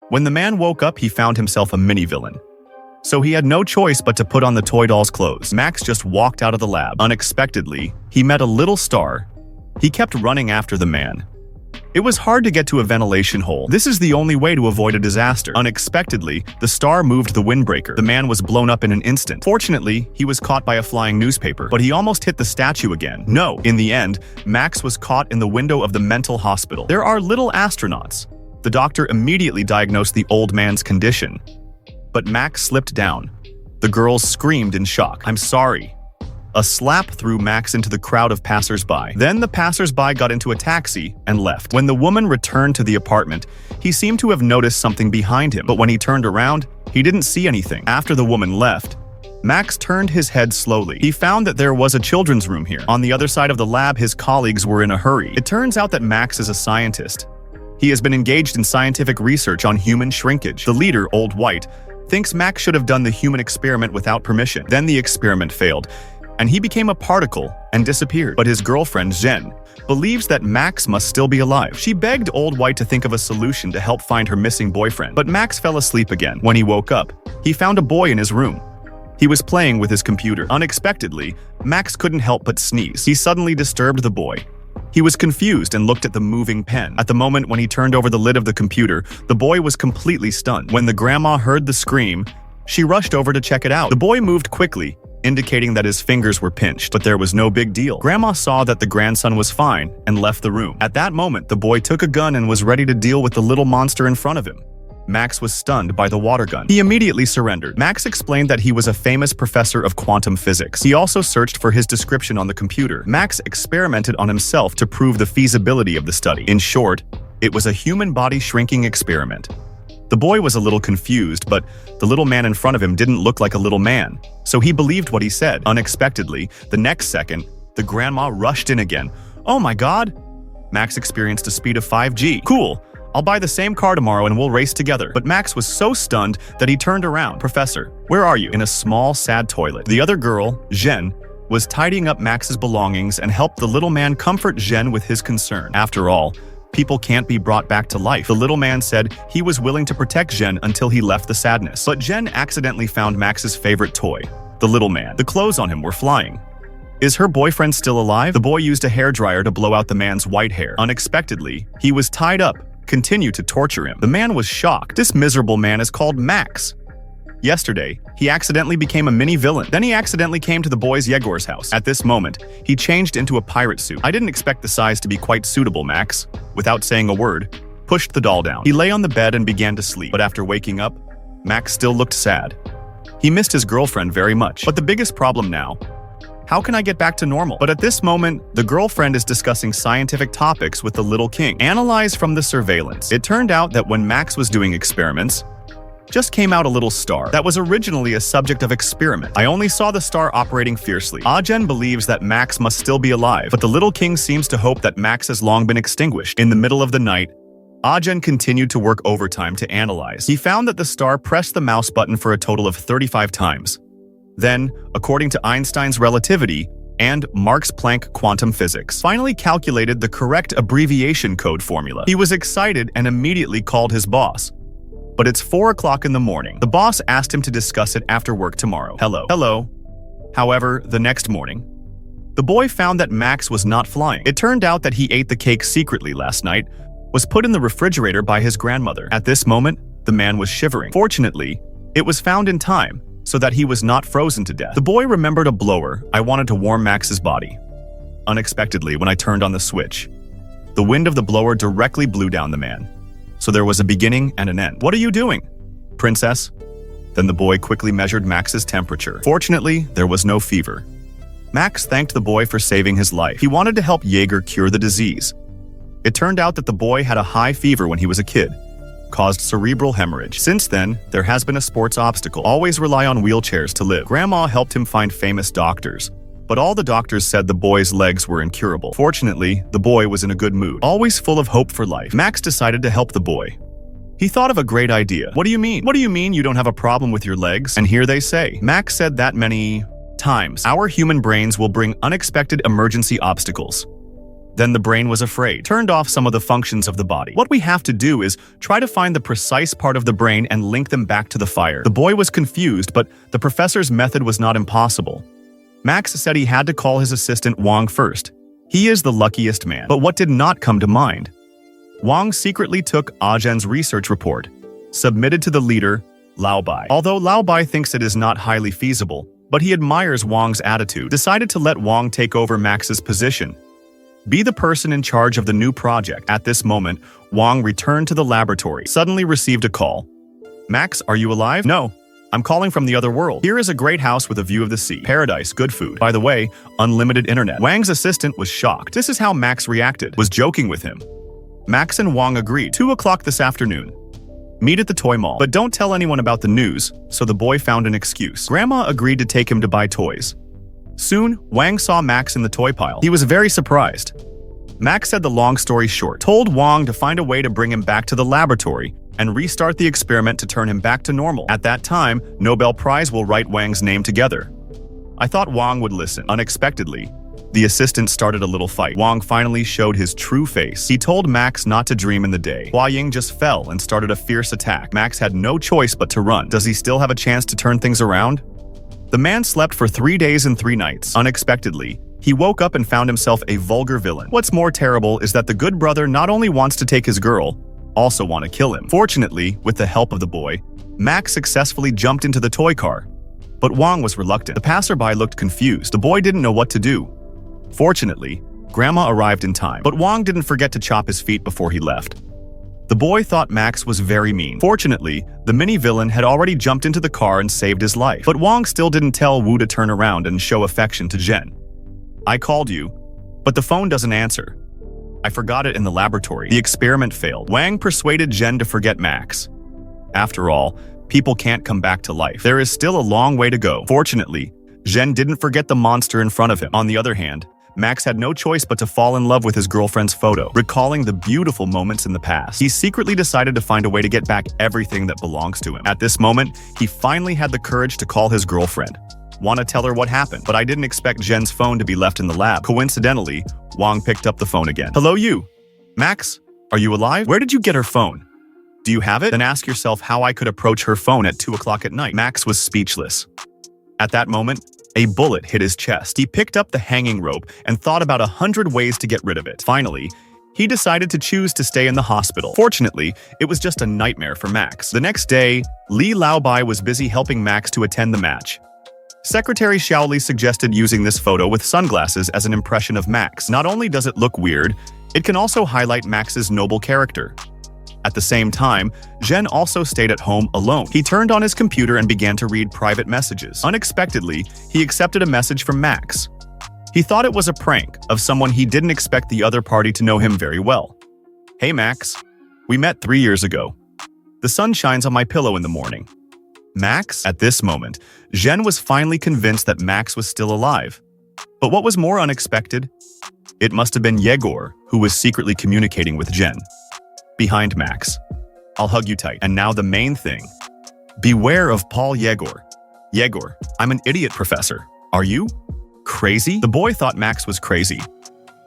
When the man woke up, he found himself a mini-villain. So he had no choice but to put on the toy doll's clothes. Max just walked out of the lab. Unexpectedly, he met a little star. He kept running after the man. It was hard to get to a ventilation hole. This is the only way to avoid a disaster. Unexpectedly, the star moved the windbreaker. The man was blown up in an instant. Fortunately, he was caught by a flying newspaper, but he almost hit the statue again. No, in the end, Max was caught in the window of the mental hospital. There are little astronauts. The doctor immediately diagnosed the old man's condition. But Max slipped down. The girls screamed in shock. "I'm sorry." A slap threw Max into the crowd of passers-by. Then the passers-by got into a taxi and left. When the woman returned to the apartment, he seemed to have noticed something behind him, but when he turned around, he didn't see anything. After the woman left, Max turned his head slowly. He found that there was a children's room here. On the other side of the lab, his colleagues were in a hurry. It turns out that Max is a scientist. He has been engaged in scientific research on human shrinkage. The leader, Old White, thinks Max should have done the human experiment without permission. Then the experiment failed, and he became a particle and disappeared. But his girlfriend, Jen, believes that Max must still be alive. She begged Old White to think of a solution to help find her missing boyfriend. But Max fell asleep again. When he woke up, he found a boy in his room. He was playing with his computer. Unexpectedly, Max couldn't help but sneeze. He suddenly disturbed the boy. He was confused and looked at the moving pen. At the moment when he turned over the lid of the computer, the boy was completely stunned. When the grandma heard the scream, she rushed over to check it out. The boy moved quickly, indicating that his fingers were pinched, but there was no big deal. Grandma saw that the grandson was fine and left the room. At that moment, the boy took a gun and was ready to deal with the little monster in front of him. Max was stunned by the water gun. He immediately surrendered. Max explained that he was a famous professor of quantum physics. He also searched for his description on the computer. Max experimented on himself to prove the feasibility of the study. In short, it was a human body shrinking experiment. The boy was a little confused, but the little man in front of him didn't look like a little man, so he believed what he said. Unexpectedly, the next second, the grandma rushed in again. "Oh my God!" Max experienced a speed of 5G. "Cool! I'll buy the same car tomorrow and we'll race together." But Max was so stunned that he turned around. "Professor, where are you?" In a small, sad toilet. The other girl, Jen, was tidying up Max's belongings and helped the little man comfort Jen with his concern. After all, people can't be brought back to life. The little man said he was willing to protect Jen until he left the sadness. But Jen accidentally found Max's favorite toy, the little man. The clothes on him were flying. Is her boyfriend still alive? The boy used a hairdryer to blow out the man's white hair. Unexpectedly, he was tied up. Continued to torture him. The man was shocked. This miserable man is called Max. Yesterday, he accidentally became a mini-villain. Then he accidentally came to the boy's Yegor's house. At this moment, he changed into a pirate suit. "I didn't expect the size to be quite suitable, Max." Without saying a word, pushed the doll down. He lay on the bed and began to sleep. But after waking up, Max still looked sad. He missed his girlfriend very much. But the biggest problem now, how can I get back to normal? But at this moment, the girlfriend is discussing scientific topics with the little king. Analyze from the surveillance. It turned out that when Max was doing experiments, just came out a little star that was originally a subject of experiment. I only saw the star operating fiercely. Ajen believes that Max must still be alive, but the little king seems to hope that Max has long been extinguished. In the middle of the night, Ajen continued to work overtime to analyze. He found that the star pressed the mouse button for a total of 35 times. Then, according to Einstein's relativity and Max Planck quantum physics, finally calculated the correct abbreviation code formula. He was excited and immediately called his boss. But it's 4 o'clock in the morning. The boss asked him to discuss it after work tomorrow. Hello. However, the next morning, the boy found that Max was not flying. It turned out that he ate the cake secretly last night, was put in the refrigerator by his grandmother. At this moment, the man was shivering. Fortunately, it was found in time, so that he was not frozen to death. The boy remembered a blower. I wanted to warm Max's body. Unexpectedly, when I turned on the switch, the wind of the blower directly blew down the man. So there was a beginning and an end. "What are you doing, princess?" Then the boy quickly measured Max's temperature. Fortunately, there was no fever. Max thanked the boy for saving his life. He wanted to help Jaeger cure the disease. It turned out that the boy had a high fever when he was a kid, caused cerebral hemorrhage. Since then, there has been a sports obstacle. Always rely on wheelchairs to live. Grandma helped him find famous doctors, but all the doctors said the boy's legs were incurable. Fortunately, the boy was in a good mood, always full of hope for life. Max decided to help the boy. He thought of a great idea. What do you mean? What do you mean you don't have a problem with your legs? And here they say. Max said that many times. Our human brains will bring unexpected emergency obstacles. Then the brain was afraid, turned off some of the functions of the body. What we have to do is try to find the precise part of the brain and link them back to the fire. The boy was confused, but the professor's method was not impossible. Max said he had to call his assistant Wang first. He is the luckiest man. But what did not come to mind? Wang secretly took Zhen's research report, submitted to the leader, Lao Bai. Although Lao Bai thinks it is not highly feasible, but he admires Wang's attitude, decided to let Wang take over Max's position. Be the person in charge of the new project. At this moment, Wang returned to the laboratory, suddenly received a call. Max, are you alive? No. I'm calling from the other world. Here is a great house with a view of the sea. Paradise, good food. By the way, unlimited internet. Wang's assistant was shocked. This is how Max reacted. Was joking with him. Max and Wang agreed. 2 o'clock this afternoon. Meet at the toy mall. But don't tell anyone about the news, so the boy found an excuse. Grandma agreed to take him to buy toys. Soon, Wang saw Max in the toy pile. He was very surprised. Max said the long story short, told Wang to find a way to bring him back to the laboratory and restart the experiment to turn him back to normal. At that time, Nobel Prize will write Wang's name together. I thought Wang would listen. Unexpectedly, the assistant started a little fight. Wang finally showed his true face. He told Max not to dream in the day. Hua Ying just fell and started a fierce attack. Max had no choice but to run. Does he still have a chance to turn things around? The man slept for 3 days and 3 nights. Unexpectedly, he woke up and found himself a vulgar villain. What's more terrible is that the good brother not only wants to take his girl, also want to kill him. Fortunately, with the help of the boy, Max successfully jumped into the toy car. But Wang was reluctant. The passerby looked confused. The boy didn't know what to do. Fortunately, Grandma arrived in time, but Wang didn't forget to chop his feet before he left. The boy thought Max was very mean. Fortunately, the mini-villain had already jumped into the car and saved his life. But Wang still didn't tell Wu to turn around and show affection to Zhen. I called you, but the phone doesn't answer. I forgot it in the laboratory. The experiment failed. Wang persuaded Zhen to forget Max. After all, people can't come back to life. There is still a long way to go. Fortunately, Zhen didn't forget the monster in front of him. On the other hand, Max had no choice but to fall in love with his girlfriend's photo, recalling the beautiful moments in the past. He secretly decided to find a way to get back everything that belongs to him. At this moment, he finally had the courage to call his girlfriend. Want to tell her what happened, but I didn't expect Zhen's phone to be left in the lab. Coincidentally, Wang picked up the phone again. Hello, you. Max, are you alive? Where did you get her phone? Do you have it? Then ask yourself how I could approach her phone at 2 o'clock at night. Max was speechless. At that moment, a bullet hit his chest. He picked up the hanging rope and thought about 100 ways to get rid of it. Finally, he decided to choose to stay in the hospital. Fortunately, it was just a nightmare for Max. The next day, Li Laobai was busy helping Max to attend the match. Secretary Xiaoli suggested using this photo with sunglasses as an impression of Max. Not only does it look weird, it can also highlight Max's noble character. At the same time, Zhen also stayed at home alone. He turned on his computer and began to read private messages. Unexpectedly, he accepted a message from Max. He thought it was a prank of someone he didn't expect the other party to know him very well. Hey Max, we met 3 years ago. The sun shines on my pillow in the morning. Max? At this moment, Zhen was finally convinced that Max was still alive. But what was more unexpected? It must have been Yegor who was secretly communicating with Zhen. Behind Max. I'll hug you tight. And now the main thing. Beware of Paul Yegor. Yegor, I'm an idiot, professor. Are you? Crazy? The boy thought Max was crazy.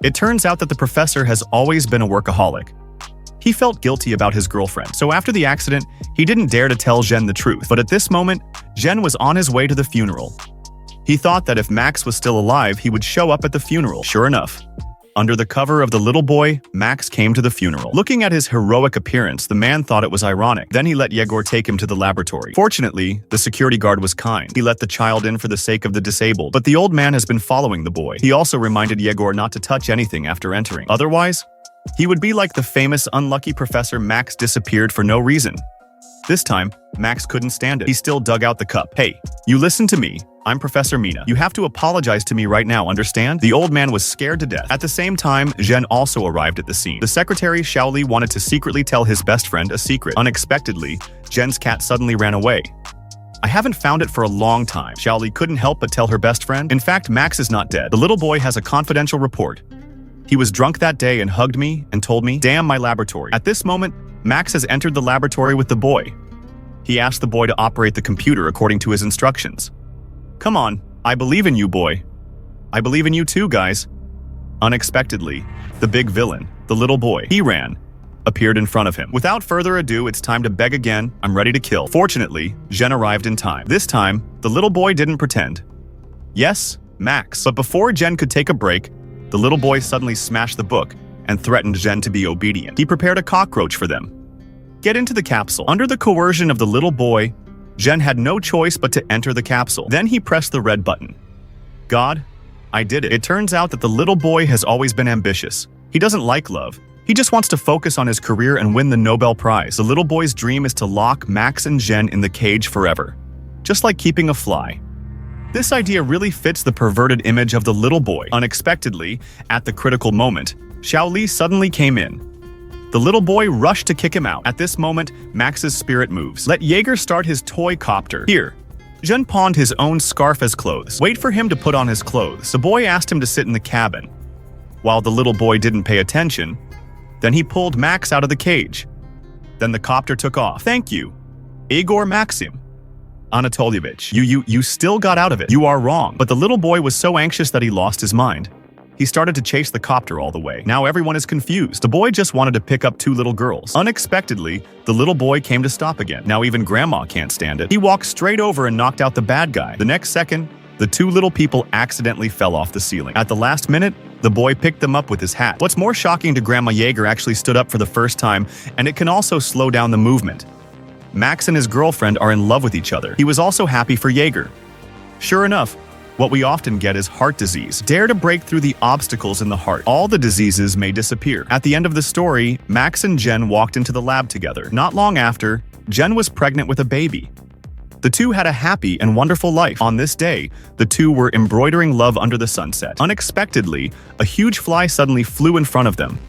It turns out that the professor has always been a workaholic. He felt guilty about his girlfriend, so after the accident, he didn't dare to tell Zhen the truth. But at this moment, Zhen was on his way to the funeral. He thought that if Max was still alive, he would show up at the funeral. Sure enough, under the cover of the little boy, Max came to the funeral. Looking at his heroic appearance, the man thought it was ironic. Then he let Yegor take him to the laboratory. Fortunately, the security guard was kind. He let the child in for the sake of the disabled. But the old man has been following the boy. He also reminded Yegor not to touch anything after entering. Otherwise, he would be like the famous unlucky professor Max disappeared for no reason. This time, Max couldn't stand it. He still dug out the cup. Hey, you listen to me. I'm Professor Mina. You have to apologize to me right now, understand? The old man was scared to death. At the same time, Zhen also arrived at the scene. The secretary Xiaoli wanted to secretly tell his best friend a secret. Unexpectedly, Zhen's cat suddenly ran away. I haven't found it for a long time. Xiaoli couldn't help but tell her best friend. In fact, Max is not dead. The little boy has a confidential report. He was drunk that day and hugged me and told me, damn my laboratory. At this moment, Max has entered the laboratory with the boy. He asked the boy to operate the computer according to his instructions. Come on, I believe in you, boy. I believe in you too, guys. Unexpectedly, the big villain, the little boy, he ran, appeared in front of him. Without further ado, it's time to beg again. I'm ready to kill. Fortunately, Jen arrived in time. This time, the little boy didn't pretend. Yes, Max. But before Jen could take a break, the little boy suddenly smashed the book and threatened Jen to be obedient. He prepared a cockroach for them. Get into the capsule. Under the coercion of the little boy, Jen had no choice but to enter the capsule. Then he pressed the red button. God, I did it. It turns out that the little boy has always been ambitious. He doesn't like love. He just wants to focus on his career and win the Nobel Prize. The little boy's dream is to lock Max and Jen in the cage forever, just like keeping a fly. This idea really fits the perverted image of the little boy. Unexpectedly, at the critical moment, Xiao Li suddenly came in. The little boy rushed to kick him out. At this moment, Max's spirit moves. Let Jaeger start his toy copter. Here, Jen pawned his own scarf as clothes. Wait for him to put on his clothes. The boy asked him to sit in the cabin. While the little boy didn't pay attention, then he pulled Max out of the cage. Then the copter took off. Thank you, Igor Maxim Anatolievich. You still got out of it. You are wrong. But the little boy was so anxious that he lost his mind. He started to chase the copter all the way. Now everyone is confused. The boy just wanted to pick up two little girls. Unexpectedly, the little boy came to stop again. Now even Grandma can't stand it. He walked straight over and knocked out the bad guy. The next second, the two little people accidentally fell off the ceiling. At the last minute, the boy picked them up with his hat. What's more shocking to Grandma Jaeger actually stood up for the first time, and it can also slow down the movement. Max and his girlfriend are in love with each other. He was also happy for Jaeger. Sure enough, what we often get is heart disease. Dare to break through the obstacles in the heart. All the diseases may disappear. At the end of the story, Max and Jen walked into the lab together. Not long after, Jen was pregnant with a baby. The two had a happy and wonderful life. On this day, the two were embroidering love under the sunset. Unexpectedly, a huge fly suddenly flew in front of them.